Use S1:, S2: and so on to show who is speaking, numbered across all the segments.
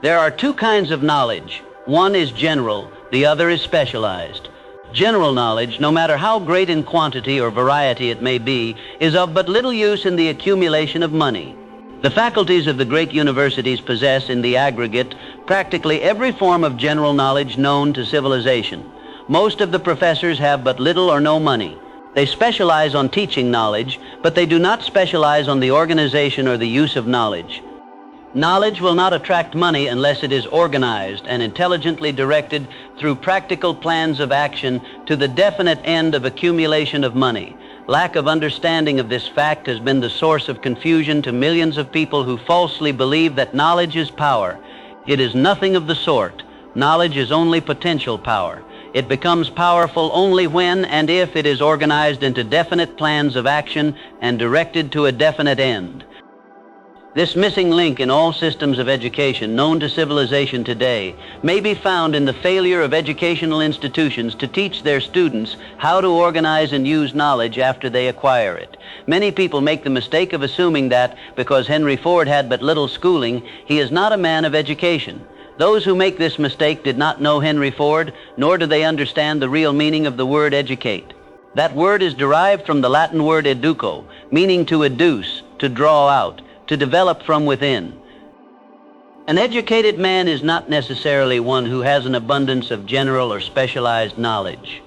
S1: There are two kinds of knowledge. One is general, the other is specialized. General knowledge, no matter how great in quantity or variety it may be, is of but little use in the accumulation of money. The faculties of the great universities possess, in the aggregate, practically every form of general knowledge known to civilization. Most of the professors have but little or no money. They specialize on teaching knowledge, but they do not specialize on the organization or the use of knowledge. Knowledge will not attract money unless it is organized and intelligently directed through practical plans of action to the definite end of accumulation of money. Lack of understanding of this fact has been the source of confusion to millions of people who falsely believe that knowledge is power. It is nothing of the sort. Knowledge is only potential power. It becomes powerful only when and if it is organized into definite plans of action and directed to a definite end. This missing link in all systems of education known to civilization today may be found in the failure of educational institutions to teach their students how to organize and use knowledge after they acquire it. Many people make the mistake of assuming that because Henry Ford had but little schooling, he is not a man of education. Those who make this mistake did not know Henry Ford, nor do they understand the real meaning of the word educate. That word is derived from the Latin word educo, meaning to educe, to draw out, to develop from within. An educated man is not necessarily one who has an abundance of general or specialized knowledge.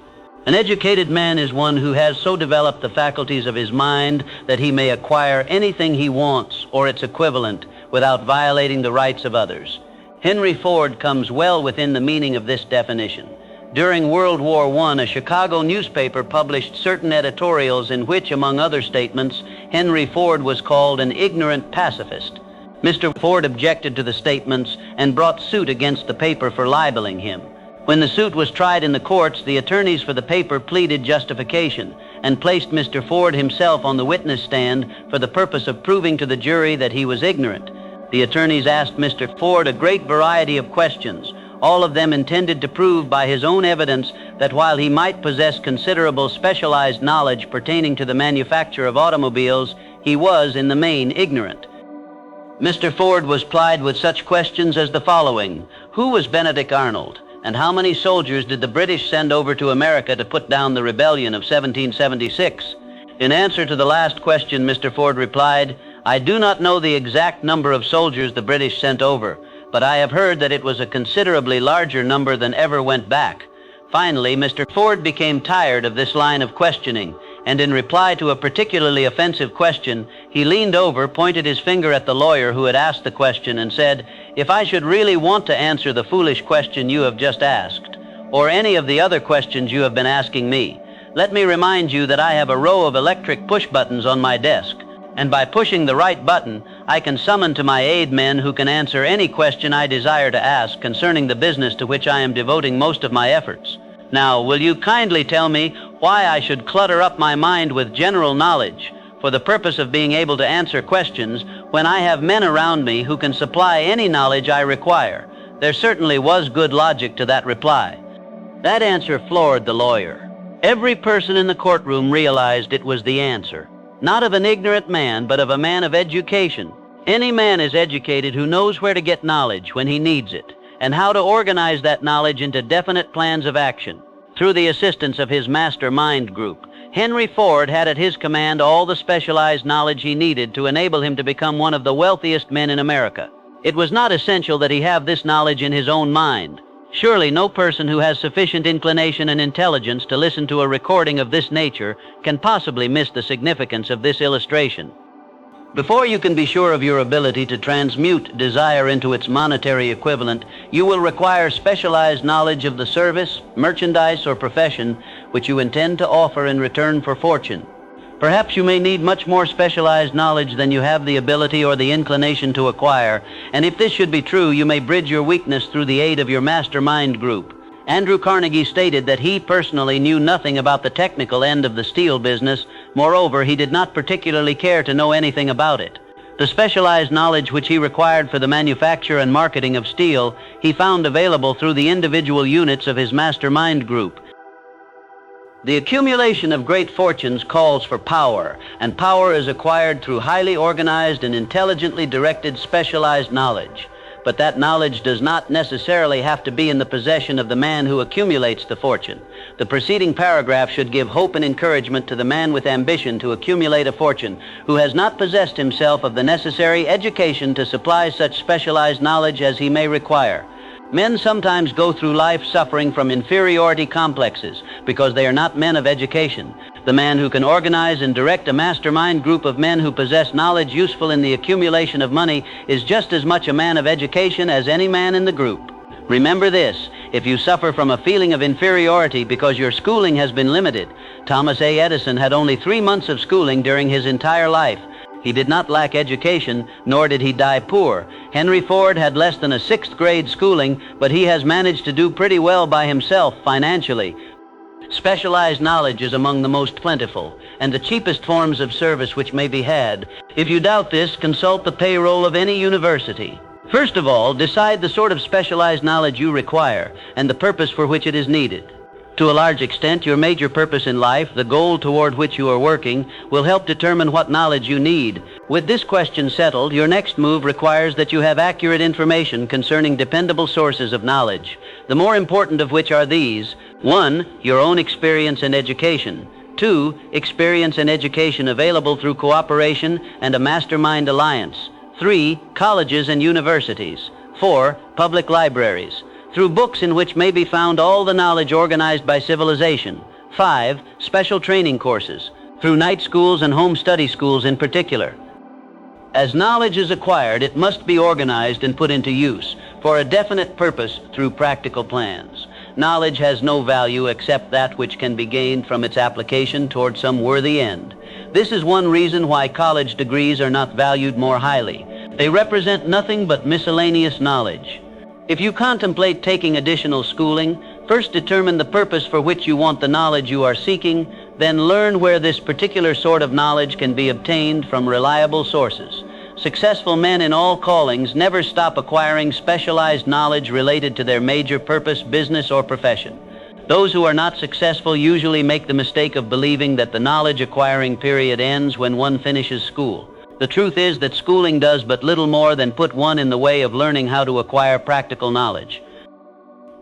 S1: An educated man is one who has so developed the faculties of his mind that he may acquire anything he wants or its equivalent without violating the rights of others. Henry Ford comes well within the meaning of this definition. During World War I, a Chicago newspaper published certain editorials in which, among other statements, Henry Ford was called an ignorant pacifist. Mr. Ford objected to the statements and brought suit against the paper for libeling him. When the suit was tried in the courts, the attorneys for the paper pleaded justification and placed Mr. Ford himself on the witness stand for the purpose of proving to the jury that he was ignorant. The attorneys asked Mr. Ford a great variety of questions, all of them intended to prove by his own evidence that while he might possess considerable specialized knowledge pertaining to the manufacture of automobiles, he was in the main ignorant. Mr. Ford was plied with such questions as the following: who was Benedict Arnold, and how many soldiers did the British send over to America to put down the rebellion of 1776? In answer to the last question, Mr. Ford replied, "I do not know the exact number of soldiers the British sent over, but I have heard that it was a considerably larger number than ever went back." Finally, Mr. Ford became tired of this line of questioning, and in reply to a particularly offensive question, he leaned over, pointed his finger at the lawyer who had asked the question, and said, "If I should really want to answer the foolish question you have just asked, or any of the other questions you have been asking me, let me remind you that I have a row of electric push buttons on my desk, and by pushing the right button, I can summon to my aid men who can answer any question I desire to ask concerning the business to which I am devoting most of my efforts. Now, will you kindly tell me why I should clutter up my mind with general knowledge for the purpose of being able to answer questions when I have men around me who can supply any knowledge I require?" There certainly was good logic to that reply. That answer floored the lawyer. Every person in the courtroom realized it was the answer. Not of an ignorant man, but of a man of education. Any man is educated who knows where to get knowledge when he needs it, and how to organize that knowledge into definite plans of action. Through the assistance of his master mind group, Henry Ford had at his command all the specialized knowledge he needed to enable him to become one of the wealthiest men in America. It was not essential that he have this knowledge in his own mind. Surely no person who has sufficient inclination and intelligence to listen to a recording of this nature can possibly miss the significance of this illustration. Before you can be sure of your ability to transmute desire into its monetary equivalent, you will require specialized knowledge of the service, merchandise, or profession which you intend to offer in return for fortune. Perhaps you may need much more specialized knowledge than you have the ability or the inclination to acquire, and if this should be true, you may bridge your weakness through the aid of your mastermind group. Andrew Carnegie stated that he personally knew nothing about the technical end of the steel business. Moreover, he did not particularly care to know anything about it. The specialized knowledge which he required for the manufacture and marketing of steel, he found available through the individual units of his mastermind group. The accumulation of great fortunes calls for power, and power is acquired through highly organized and intelligently directed specialized knowledge. but that knowledge does not necessarily have to be in the possession of the man who accumulates the fortune. The preceding paragraph should give hope and encouragement to the man with ambition to accumulate a fortune, who has not possessed himself of the necessary education to supply such specialized knowledge as he may require. Men sometimes go through life suffering from inferiority complexes because they are not men of education. The man who can organize and direct a mastermind group of men who possess knowledge useful in the accumulation of money is just as much a man of education as any man in the group. Remember this: if you suffer from a feeling of inferiority because your schooling has been limited, Thomas A. Edison had only 3 months of schooling during his entire life. He did not lack education, nor did he die poor. Henry Ford had less than a 6th grade schooling, but he has managed to do pretty well by himself financially. Specialized knowledge is among the most plentiful and the cheapest forms of service which may be had. If you doubt this, consult the payroll of any university. First of all, decide the sort of specialized knowledge you require and the purpose for which it is needed. To a large extent, your major purpose in life, the goal toward which you are working, will help determine what knowledge you need. With this question settled, your next move requires that you have accurate information concerning dependable sources of knowledge, the more important of which are these: 1. Your own experience and education. 2. Experience and education available through cooperation and a mastermind alliance. 3. Colleges and universities. 4. Public libraries, through books in which may be found all the knowledge organized by civilization. 5. Special training courses, through night schools and home study schools in particular. As knowledge is acquired, it must be organized and put into use for a definite purpose through practical plans. Knowledge has no value except that which can be gained from its application toward some worthy end. This is one reason why college degrees are not valued more highly. They represent nothing but miscellaneous knowledge. If you contemplate taking additional schooling, first determine the purpose for which you want the knowledge you are seeking, then learn where this particular sort of knowledge can be obtained from reliable sources. Successful men in all callings never stop acquiring specialized knowledge related to their major purpose, business, or profession. Those who are not successful usually make the mistake of believing that the knowledge acquiring period ends when one finishes school. The truth is that schooling does but little more than put one in the way of learning how to acquire practical knowledge.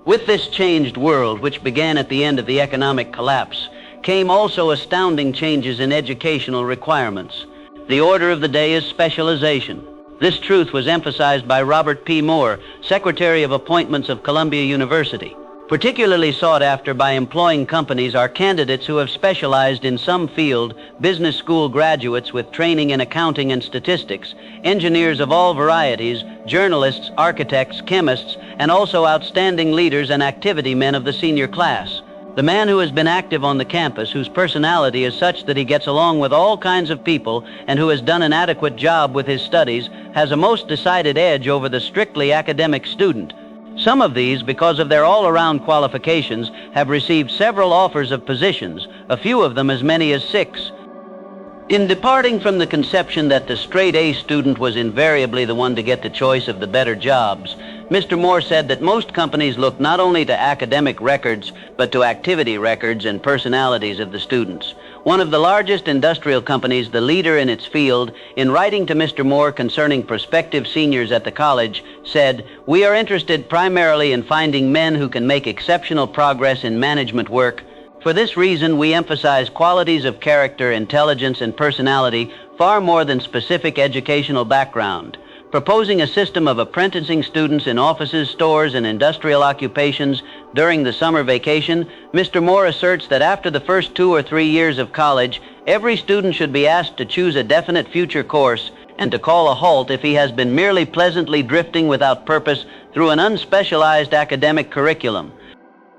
S1: With this changed world, which began at the end of the economic collapse, came also astounding changes in educational requirements. The order of the day is specialization. This truth was emphasized by Robert P. Moore, Secretary of Appointments of Columbia University. Particularly sought after by employing companies are candidates who have specialized in some field, business school graduates with training in accounting and statistics, engineers of all varieties, journalists, architects, chemists, and also outstanding leaders and activity men of the senior class. The man who has been active on the campus, whose personality is such that he gets along with all kinds of people, and who has done an adequate job with his studies, has a most decided edge over the strictly academic student. Some of these, because of their all-around qualifications, have received several offers of positions, a few of them as many as 6. In departing from the conception that the straight A student was invariably the one to get the choice of the better jobs, Mr. Moore said that most companies look not only to academic records, but to activity records and personalities of the students. One of the largest industrial companies, the leader in its field, in writing to Mr. Moore concerning prospective seniors at the college, said, "We are interested primarily in finding men who can make exceptional progress in management work. For this reason, we emphasize qualities of character, intelligence, and personality far more than specific educational background." Proposing a system of apprenticing students in offices, stores, and industrial occupations during the summer vacation, Mr. Moore asserts that after the first 2 or 3 years of college, every student should be asked to choose a definite future course and to call a halt if he has been merely pleasantly drifting without purpose through an unspecialized academic curriculum.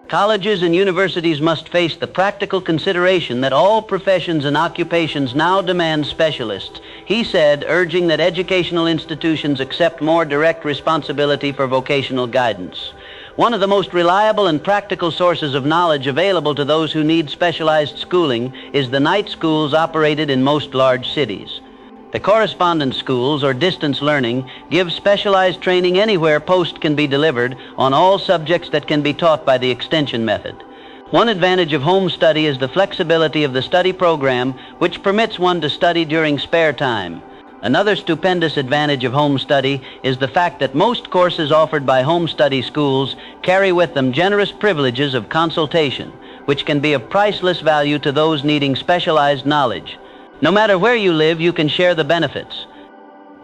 S1: Colleges and universities must face the practical consideration that all professions and occupations now demand specialists, he said, urging that educational institutions accept more direct responsibility for vocational guidance. One of the most reliable and practical sources of knowledge available to those who need specialized schooling is the night schools operated in most large cities. The correspondence schools, or distance learning, give specialized training anywhere post can be delivered on all subjects that can be taught by the extension method. One advantage of home study is the flexibility of the study program, which permits one to study during spare time. Another stupendous advantage of home study is the fact that most courses offered by home study schools carry with them generous privileges of consultation, which can be of priceless value to those needing specialized knowledge. No matter where you live, you can share the benefits.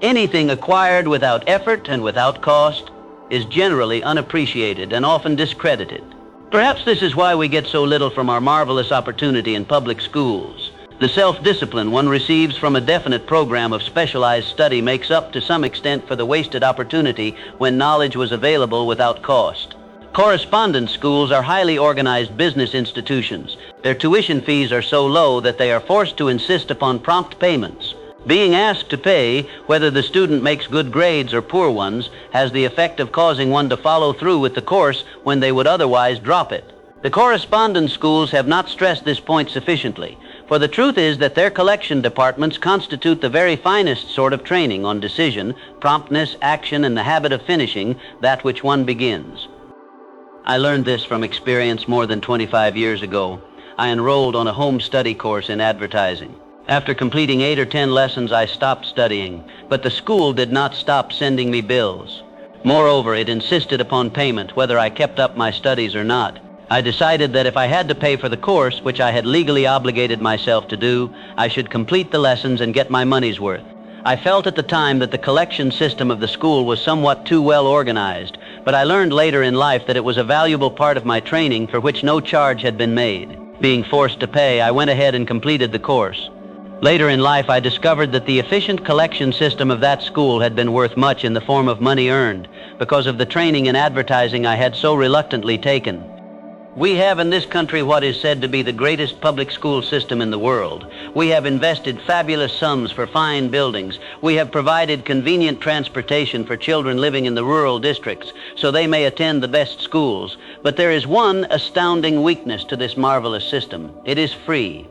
S1: Anything acquired without effort and without cost is generally unappreciated and often discredited. Perhaps this is why we get so little from our marvelous opportunity in public schools. The self-discipline one receives from a definite program of specialized study makes up to some extent for the wasted opportunity when knowledge was available without cost. Correspondence schools are highly organized business institutions. Their tuition fees are so low that they are forced to insist upon prompt payments. Being asked to pay, whether the student makes good grades or poor ones, has the effect of causing one to follow through with the course when they would otherwise drop it. The correspondence schools have not stressed this point sufficiently, for the truth is that their collection departments constitute the very finest sort of training on decision, promptness, action, and the habit of finishing that which one begins. I learned this from experience more than 25 years ago. I enrolled on a home study course in advertising. After completing 8 or 10 lessons, I stopped studying, but the school did not stop sending me bills. Moreover, it insisted upon payment, whether I kept up my studies or not. I decided that if I had to pay for the course, which I had legally obligated myself to do, I should complete the lessons and get my money's worth. I felt at the time that the collection system of the school was somewhat too well organized, but I learned later in life that it was a valuable part of my training for which no charge had been made. Being forced to pay, I went ahead and completed the course. Later in life, I discovered that the efficient collection system of that school had been worth much in the form of money earned, because of the training in advertising I had so reluctantly taken. We have in this country what is said to be the greatest public school system in the world. We have invested fabulous sums for fine buildings. We have provided convenient transportation for children living in the rural districts so they may attend the best schools. But there is one astounding weakness to this marvelous system. It is free.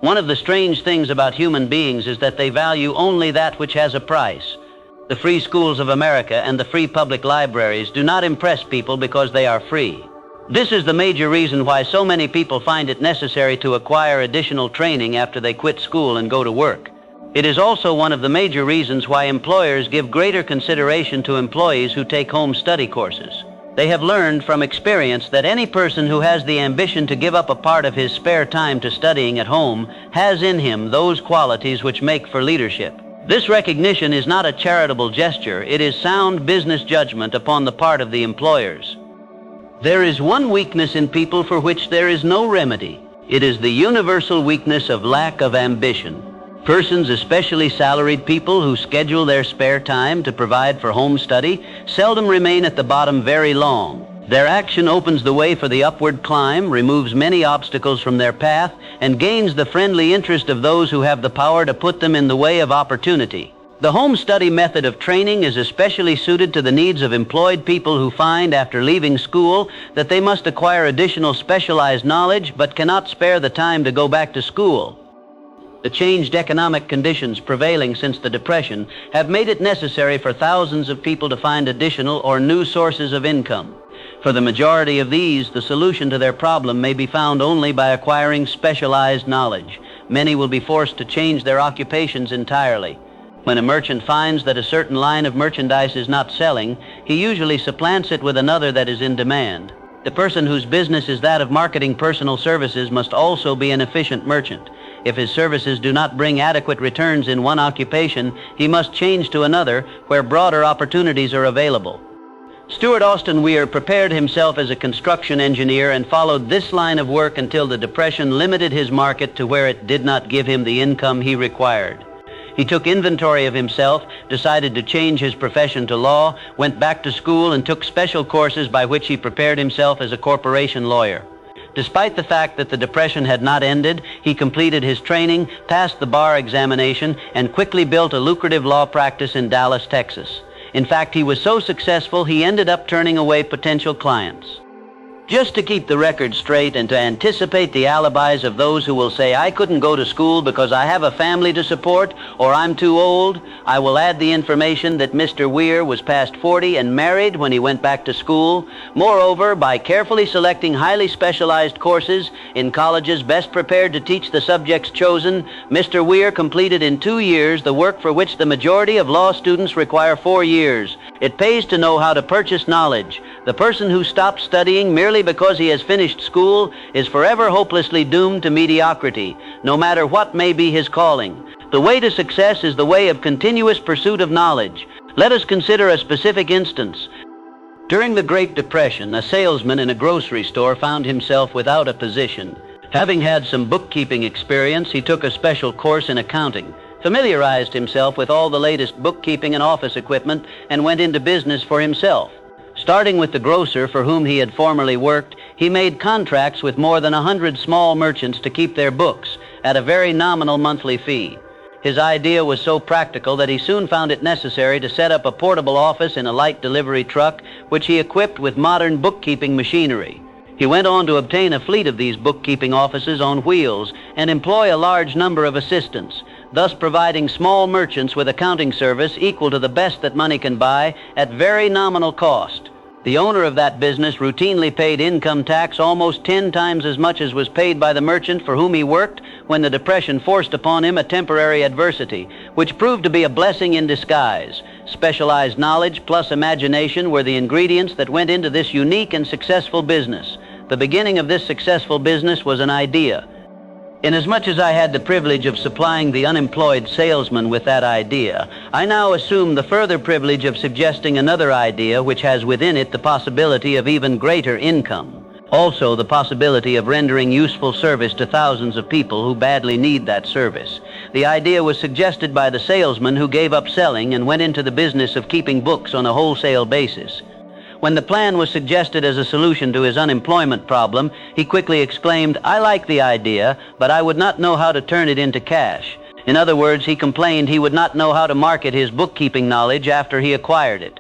S1: One of the strange things about human beings is that they value only that which has a price. The free schools of America and the free public libraries do not impress people because they are free. This is the major reason why so many people find it necessary to acquire additional training after they quit school and go to work. It is also one of the major reasons why employers give greater consideration to employees who take home study courses. They have learned from experience that any person who has the ambition to give up a part of his spare time to studying at home has in him those qualities which make for leadership. This recognition is not a charitable gesture, it is sound business judgment upon the part of the employers. There is one weakness in people for which there is no remedy. It is the universal weakness of lack of ambition. Persons, especially salaried people who schedule their spare time to provide for home study, seldom remain at the bottom very long. Their action opens the way for the upward climb, removes many obstacles from their path, and gains the friendly interest of those who have the power to put them in the way of opportunity. The home study method of training is especially suited to the needs of employed people who find, after leaving school, that they must acquire additional specialized knowledge but cannot spare the time to go back to school. The changed economic conditions prevailing since the Depression have made it necessary for thousands of people to find additional or new sources of income. For the majority of these, the solution to their problem may be found only by acquiring specialized knowledge. Many will be forced to change their occupations entirely. When a merchant finds that a certain line of merchandise is not selling, he usually supplants it with another that is in demand. The person whose business is that of marketing personal services must also be an efficient merchant. If his services do not bring adequate returns in one occupation, he must change to another where broader opportunities are available. Stuart Austin Weir prepared himself as a construction engineer and followed this line of work until the Depression limited his market to where it did not give him the income he required. He took inventory of himself, decided to change his profession to law, went back to school, and took special courses by which he prepared himself as a corporation lawyer. Despite the fact that the Depression had not ended, he completed his training, passed the bar examination, and quickly built a lucrative law practice in Dallas, Texas. In fact, he was so successful he ended up turning away potential clients. Just to keep the record straight and to anticipate the alibis of those who will say, I couldn't go to school because I have a family to support or I'm too old, I will add the information that Mr. Weir was past 40 and married when he went back to school. Moreover, by carefully selecting highly specialized courses in colleges best prepared to teach the subjects chosen, Mr. Weir completed in 2 years the work for which the majority of law students require 4 years. It pays to know how to purchase knowledge. The person who stops studying merely because he has finished school is forever hopelessly doomed to mediocrity, no matter what may be his calling. The way to success is the way of continuous pursuit of knowledge. Let us consider a specific instance. During the Great Depression, a salesman in a grocery store found himself without a position. Having had some bookkeeping experience, he took a special course in accounting, familiarized himself with all the latest bookkeeping and office equipment, and went into business for himself. Starting with the grocer for whom he had formerly worked, he made contracts with more than 100 small merchants to keep their books at a very nominal monthly fee. His idea was so practical that he soon found it necessary to set up a portable office in a light delivery truck, which he equipped with modern bookkeeping machinery. He went on to obtain a fleet of these bookkeeping offices on wheels and employ a large number of assistants, thus providing small merchants with accounting service equal to the best that money can buy at very nominal cost. The owner of that business routinely paid income tax almost 10 times as much as was paid by the merchant for whom he worked when the Depression forced upon him a temporary adversity, which proved to be a blessing in disguise. Specialized knowledge plus imagination were the ingredients that went into this unique and successful business. The beginning of this successful business was an idea. Inasmuch as I had the privilege of supplying the unemployed salesman with that idea, I now assume the further privilege of suggesting another idea which has within it the possibility of even greater income. Also the possibility of rendering useful service to thousands of people who badly need that service. The idea was suggested by the salesman who gave up selling and went into the business of keeping books on a wholesale basis. When the plan was suggested as a solution to his unemployment problem, he quickly exclaimed, I like the idea, but I would not know how to turn it into cash. In other words, he complained he would not know how to market his bookkeeping knowledge after he acquired it.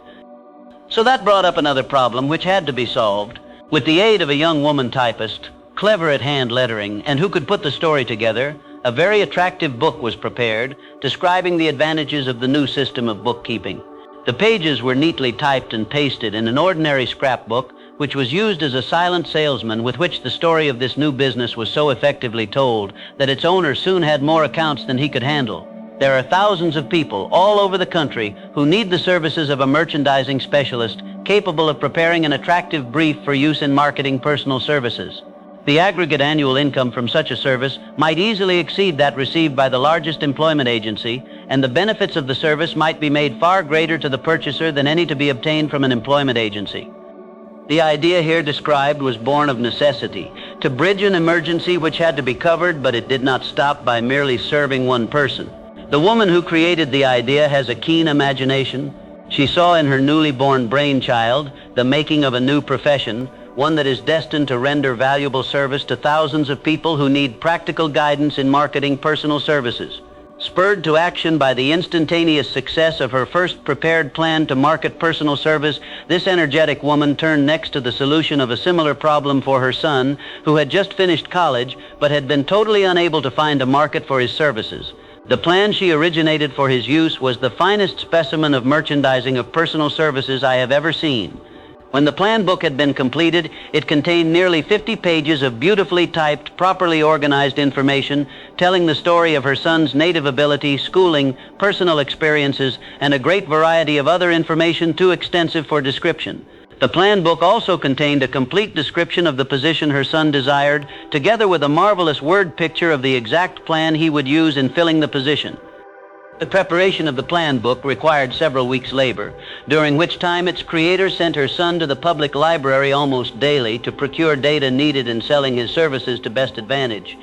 S1: So that brought up another problem which had to be solved. With the aid of a young woman typist, clever at hand lettering, and who could put the story together, a very attractive book was prepared, describing the advantages of the new system of bookkeeping. The pages were neatly typed and pasted in an ordinary scrapbook, which was used as a silent salesman with which the story of this new business was so effectively told that its owner soon had more accounts than he could handle. There are thousands of people all over the country who need the services of a merchandising specialist capable of preparing an attractive brief for use in marketing personal services. The aggregate annual income from such a service might easily exceed that received by the largest employment agency, and the benefits of the service might be made far greater to the purchaser than any to be obtained from an employment agency. The idea here described was born of necessity, to bridge an emergency which had to be covered, but it did not stop by merely serving one person. The woman who created the idea has a keen imagination. She saw in her newly born brainchild the making of a new profession, one that is destined to render valuable service to thousands of people who need practical guidance in marketing personal services. Spurred to action by the instantaneous success of her first prepared plan to market personal service, this energetic woman turned next to the solution of a similar problem for her son, who had just finished college but had been totally unable to find a market for his services. The plan she originated for his use was the finest specimen of merchandising of personal services I have ever seen. When the plan book had been completed, it contained nearly 50 pages of beautifully typed, properly organized information telling the story of her son's native ability, schooling, personal experiences, and a great variety of other information too extensive for description. The plan book also contained a complete description of the position her son desired, together with a marvelous word picture of the exact plan he would use in filling the position. The preparation of the plan book required several weeks' labor, during which time its creator sent her son to the public library almost daily to procure data needed in selling his services to best advantage.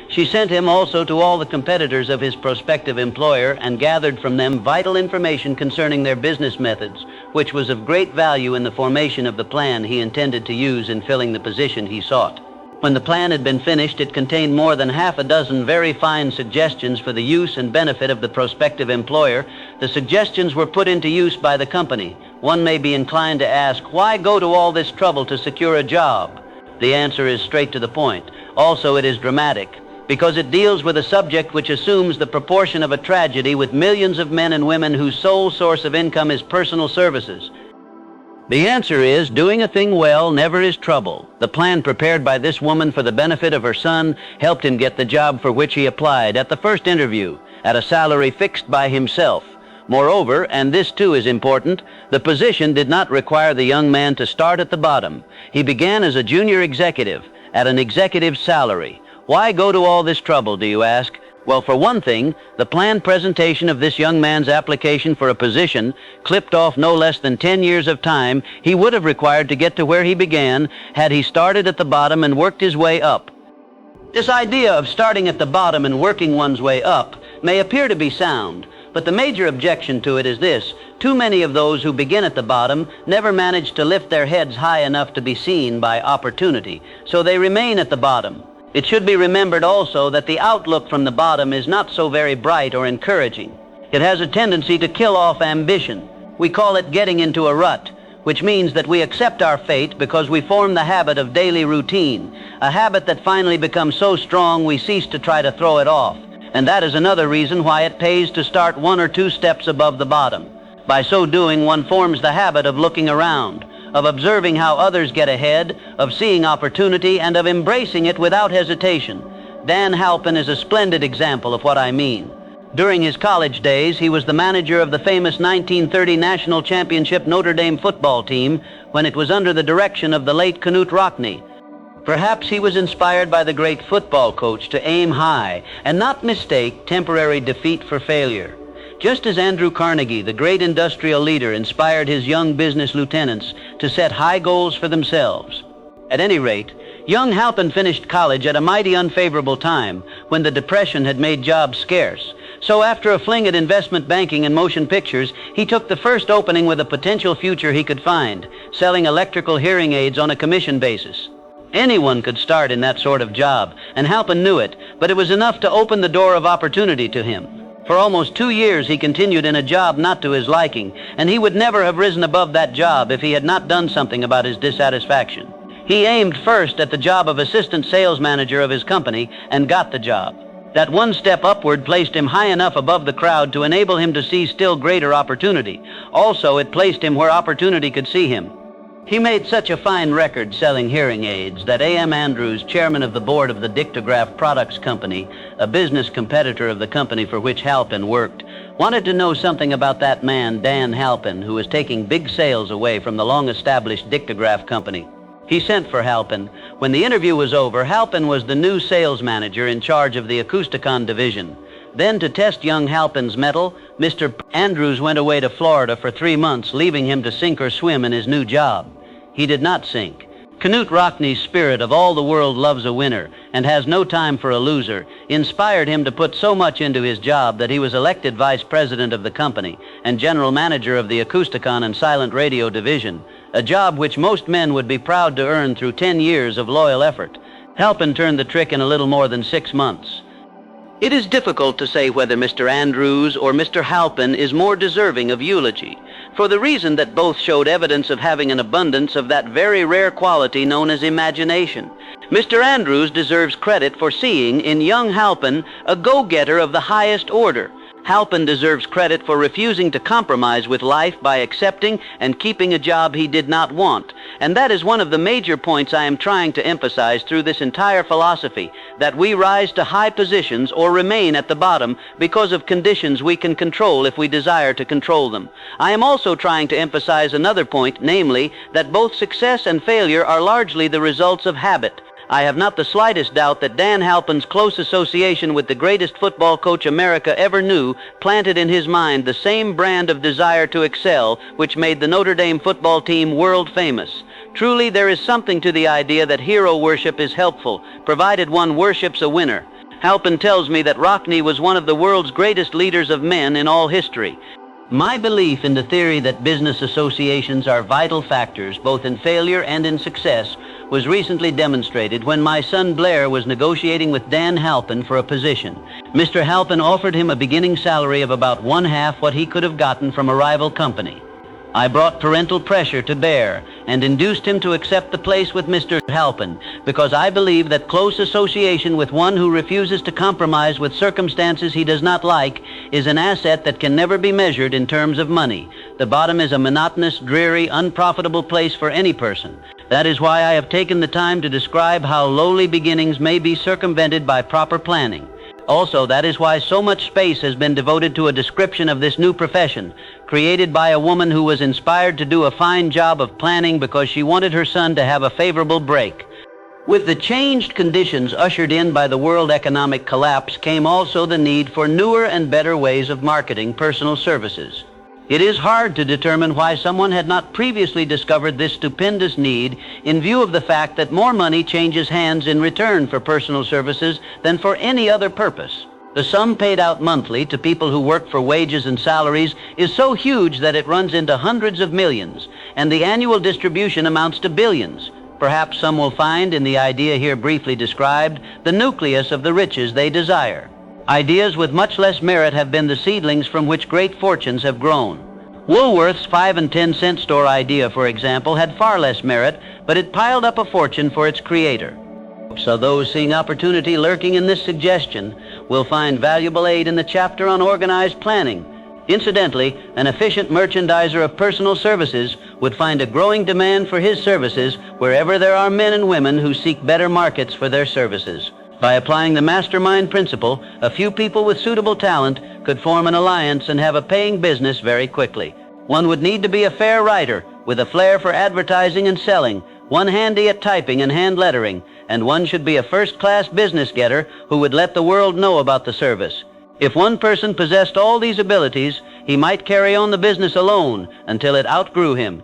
S1: She sent him also to all the competitors of his prospective employer and gathered from them vital information concerning their business methods, which was of great value in the formation of the plan he intended to use in filling the position he sought. When the plan had been finished, it contained more than half a dozen very fine suggestions for the use and benefit of the prospective employer. The suggestions were put into use by the company. One may be inclined to ask, why go to all this trouble to secure a job? The answer is straight to the point. Also, it is dramatic, because it deals with a subject which assumes the proportion of a tragedy with millions of men and women whose sole source of income is personal services. The answer is, doing a thing well never is trouble. The plan prepared by this woman for the benefit of her son helped him get the job for which he applied at the first interview, at a salary fixed by himself. Moreover, and this too is important, the position did not require the young man to start at the bottom. He began as a junior executive, at an executive's salary. Why go to all this trouble, do you ask? Well, for one thing, the planned presentation of this young man's application for a position clipped off no less than 10 years of time he would have required to get to where he began had he started at the bottom and worked his way up. This idea of starting at the bottom and working one's way up may appear to be sound, but the major objection to it is this: too many of those who begin at the bottom never manage to lift their heads high enough to be seen by opportunity, so they remain at the bottom. It should be remembered also that the outlook from the bottom is not so very bright or encouraging. It has a tendency to kill off ambition. We call it getting into a rut, which means that we accept our fate because we form the habit of daily routine, a habit that finally becomes so strong we cease to try to throw it off. And that is another reason why it pays to start 1 or 2 steps above the bottom. By so doing, one forms the habit of looking around, of observing how others get ahead, of seeing opportunity, and of embracing it without hesitation. Dan Halpin is a splendid example of what I mean. During his college days, he was the manager of the famous 1930 National Championship Notre Dame football team when it was under the direction of the late Knute Rockne. Perhaps he was inspired by the great football coach to aim high and not mistake temporary defeat for failure. Just as Andrew Carnegie, the great industrial leader, inspired his young business lieutenants to set high goals for themselves. At any rate, young Halpin finished college at a mighty unfavorable time when the Depression had made jobs scarce. So after a fling at investment banking and motion pictures, he took the first opening with a potential future he could find, selling electrical hearing aids on a commission basis. Anyone could start in that sort of job, and Halpin knew it, but it was enough to open the door of opportunity to him. For almost 2 years he continued in a job not to his liking, and he would never have risen above that job if he had not done something about his dissatisfaction. He aimed first at the job of assistant sales manager of his company and got the job. That one step upward placed him high enough above the crowd to enable him to see still greater opportunity. Also, it placed him where opportunity could see him. He made such a fine record selling hearing aids that A.M. Andrews, chairman of the board of the Dictograph Products Company, a business competitor of the company for which Halpin worked, wanted to know something about that man, Dan Halpin, who was taking big sales away from the long-established Dictograph Company. He sent for Halpin. When the interview was over, Halpin was the new sales manager in charge of the Acousticon division. Then, to test young Halpin's mettle, Mr. Andrews went away to Florida for 3 months, leaving him to sink or swim in his new job. He did not sink. Knute Rockne's spirit of all the world loves a winner and has no time for a loser inspired him to put so much into his job that he was elected vice president of the company and general manager of the Acousticon and Silent Radio division, a job which most men would be proud to earn through 10 years of loyal effort. Halpin turned the trick in a little more than 6 months. It is difficult to say whether Mr. Andrews or Mr. Halpin is more deserving of eulogy, for the reason that both showed evidence of having an abundance of that very rare quality known as imagination. Mr. Andrews deserves credit for seeing in young Halpin a go-getter of the highest order. Halpin deserves credit for refusing to compromise with life by accepting and keeping a job he did not want. And that is one of the major points I am trying to emphasize through this entire philosophy, that we rise to high positions or remain at the bottom because of conditions we can control if we desire to control them. I am also trying to emphasize another point, namely, that both success and failure are largely the results of habit. I have not the slightest doubt that Dan Halpin's close association with the greatest football coach America ever knew planted in his mind the same brand of desire to excel which made the Notre Dame football team world famous. Truly, there is something to the idea that hero worship is helpful, provided one worships a winner. Halpin tells me that Rockne was one of the world's greatest leaders of men in all history. My belief in the theory that business associations are vital factors both in failure and in success was recently demonstrated when my son Blair was negotiating with Dan Halpin for a position. Mr. Halpin offered him a beginning salary of about 1/2 what he could have gotten from a rival company. I brought parental pressure to bear and induced him to accept the place with Mr. Halpin because I believe that close association with one who refuses to compromise with circumstances he does not like is an asset that can never be measured in terms of money. The bottom is a monotonous, dreary, unprofitable place for any person. That is why I have taken the time to describe how lowly beginnings may be circumvented by proper planning. Also, that is why so much space has been devoted to a description of this new profession, created by a woman who was inspired to do a fine job of planning because she wanted her son to have a favorable break. With the changed conditions ushered in by the world economic collapse came also the need for newer and better ways of marketing personal services. It is hard to determine why someone had not previously discovered this stupendous need in view of the fact that more money changes hands in return for personal services than for any other purpose. The sum paid out monthly to people who work for wages and salaries is so huge that it runs into hundreds of millions, and the annual distribution amounts to billions. Perhaps some will find in the idea here briefly described the nucleus of the riches they desire. Ideas with much less merit have been the seedlings from which great fortunes have grown. Woolworth's 5 and 10 cent store idea, for example, had far less merit, but it piled up a fortune for its creator. So those seeing opportunity lurking in this suggestion will find valuable aid in the chapter on organized planning. Incidentally, an efficient merchandiser of personal services would find a growing demand for his services wherever there are men and women who seek better markets for their services. By applying the mastermind principle, a few people with suitable talent could form an alliance and have a paying business very quickly. One would need to be a fair writer with a flair for advertising and selling, one handy at typing and hand lettering, and one should be a first-class business getter who would let the world know about the service. If one person possessed all these abilities, he might carry on the business alone until it outgrew him.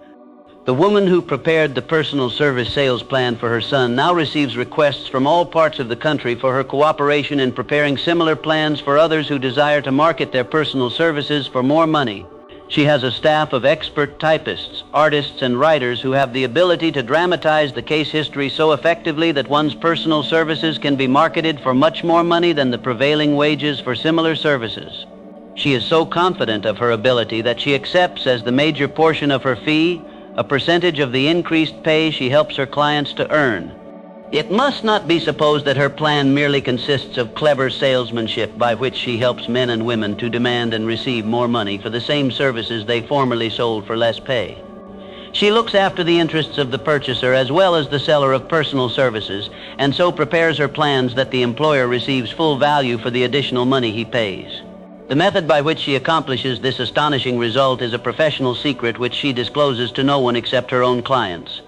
S1: The woman who prepared the personal service sales plan for her son now receives requests from all parts of the country for her cooperation in preparing similar plans for others who desire to market their personal services for more money. She has a staff of expert typists, artists, and writers who have the ability to dramatize the case history so effectively that one's personal services can be marketed for much more money than the prevailing wages for similar services. She is so confident of her ability that she accepts as the major portion of her fee a percentage of the increased pay she helps her clients to earn. It must not be supposed that her plan merely consists of clever salesmanship by which she helps men and women to demand and receive more money for the same services they formerly sold for less pay. She looks after the interests of the purchaser as well as the seller of personal services, and so prepares her plans that the employer receives full value for the additional money he pays. The method by which she accomplishes this astonishing result is a professional secret which she discloses to no one except her own clients.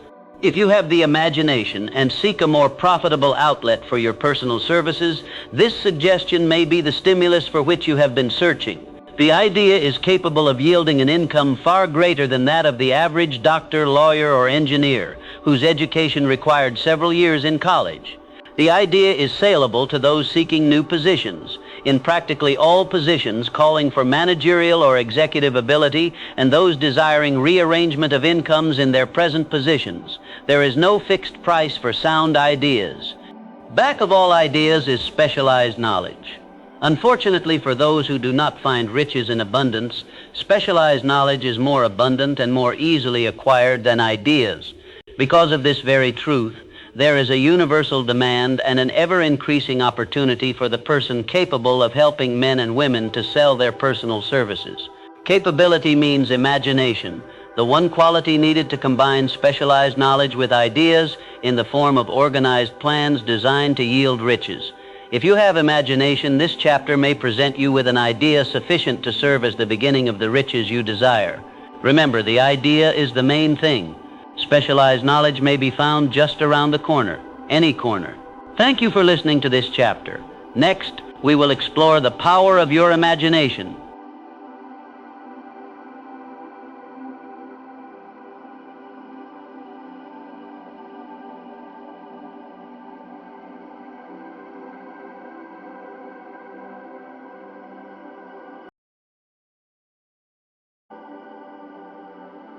S1: If you have the imagination and seek a more profitable outlet for your personal services, this suggestion may be the stimulus for which you have been searching. The idea is capable of yielding an income far greater than that of the average doctor, lawyer, or engineer, whose education required several years in college. The idea is saleable to those seeking new positions, in practically all positions calling for managerial or executive ability, and those desiring rearrangement of incomes in their present positions. There is no fixed price for sound ideas. Back of all ideas is specialized knowledge. Unfortunately for those who do not find riches in abundance, specialized knowledge is more abundant and more easily acquired than ideas. Because of this very truth, there is a universal demand and an ever-increasing opportunity for the person capable of helping men and women to sell their personal services. Capability means imagination, the one quality needed to combine specialized knowledge with ideas in the form of organized plans designed to yield riches. If you have imagination, this chapter may present you with an idea sufficient to serve as the beginning of the riches you desire. Remember, the idea is the main thing. Specialized knowledge may be found just around the corner, any corner. Thank you for listening to this chapter. Next, we will explore the power of your imagination.